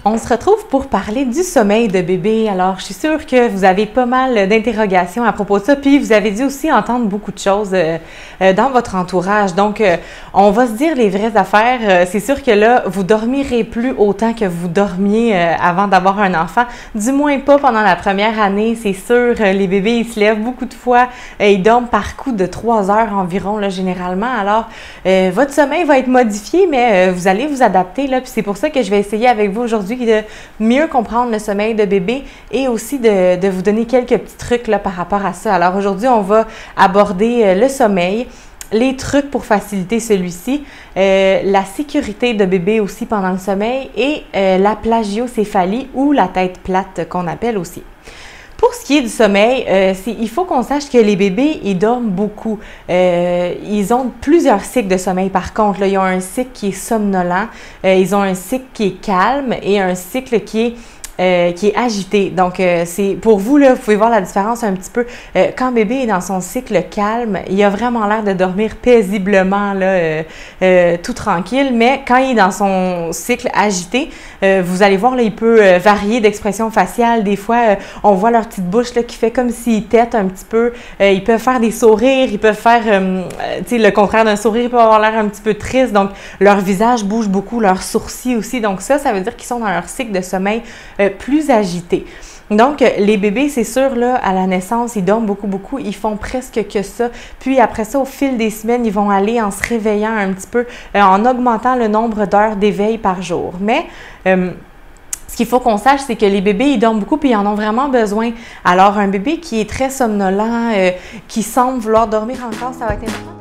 On se retrouve pour parler du sommeil de bébé. Alors, je suis sûre que vous avez pas mal d'interrogations à propos de ça, puis vous avez dû aussi entendre beaucoup de choses dans votre entourage. Donc, on va se dire les vraies affaires. C'est sûr que là, vous dormirez plus autant que vous dormiez avant d'avoir un enfant. Du moins pas pendant la première année, c'est sûr. Les bébés, ils se lèvent beaucoup de fois. Ils dorment par coup de 3 heures environ, là, généralement. Alors, votre sommeil va être modifié, mais vous allez vous adapter, là. Puis c'est pour ça que je vais essayer avec vous aujourd'hui de mieux comprendre le sommeil de bébé et aussi de vous donner quelques petits trucs là, par rapport à ça. Alors aujourd'hui, on va aborder le sommeil, les trucs pour faciliter celui-ci, la sécurité de bébé aussi pendant le sommeil et la plagiocéphalie ou la tête plate qu'on appelle aussi. Pour ce qui est du sommeil, il faut qu'on sache que les bébés, ils dorment beaucoup. Ils ont plusieurs cycles de sommeil par contre. Là, ils ont un cycle qui est somnolent, ils ont un cycle qui est calme et un cycle qui est agité. Donc, c'est pour vous, là, vous pouvez voir la différence un petit peu. Quand bébé est dans son cycle calme, il a vraiment l'air de dormir paisiblement, là, tout tranquille. Mais quand il est dans son cycle agité, vous allez voir, là, il peut varier d'expression faciale. Des fois, on voit leur petite bouche là, qui fait comme s'ils têtent un petit peu. Ils peuvent faire des sourires, ils peuvent faire tu sais, le contraire d'un sourire, ils peuvent avoir l'air un petit peu triste. Donc, leur visage bouge beaucoup, leurs sourcils aussi. Donc, ça veut dire qu'ils sont dans leur cycle de sommeil plus agité. Donc, les bébés, c'est sûr, là, à la naissance, ils dorment beaucoup, ils font presque que ça. Puis après ça, au fil des semaines, ils vont aller en se réveillant un petit peu, en augmentant le nombre d'heures d'éveil par jour. Mais ce qu'il faut qu'on sache, c'est que les bébés, ils dorment beaucoup puis ils en ont vraiment besoin. Alors, un bébé qui est très somnolent, qui semble vouloir dormir encore, ça va être important.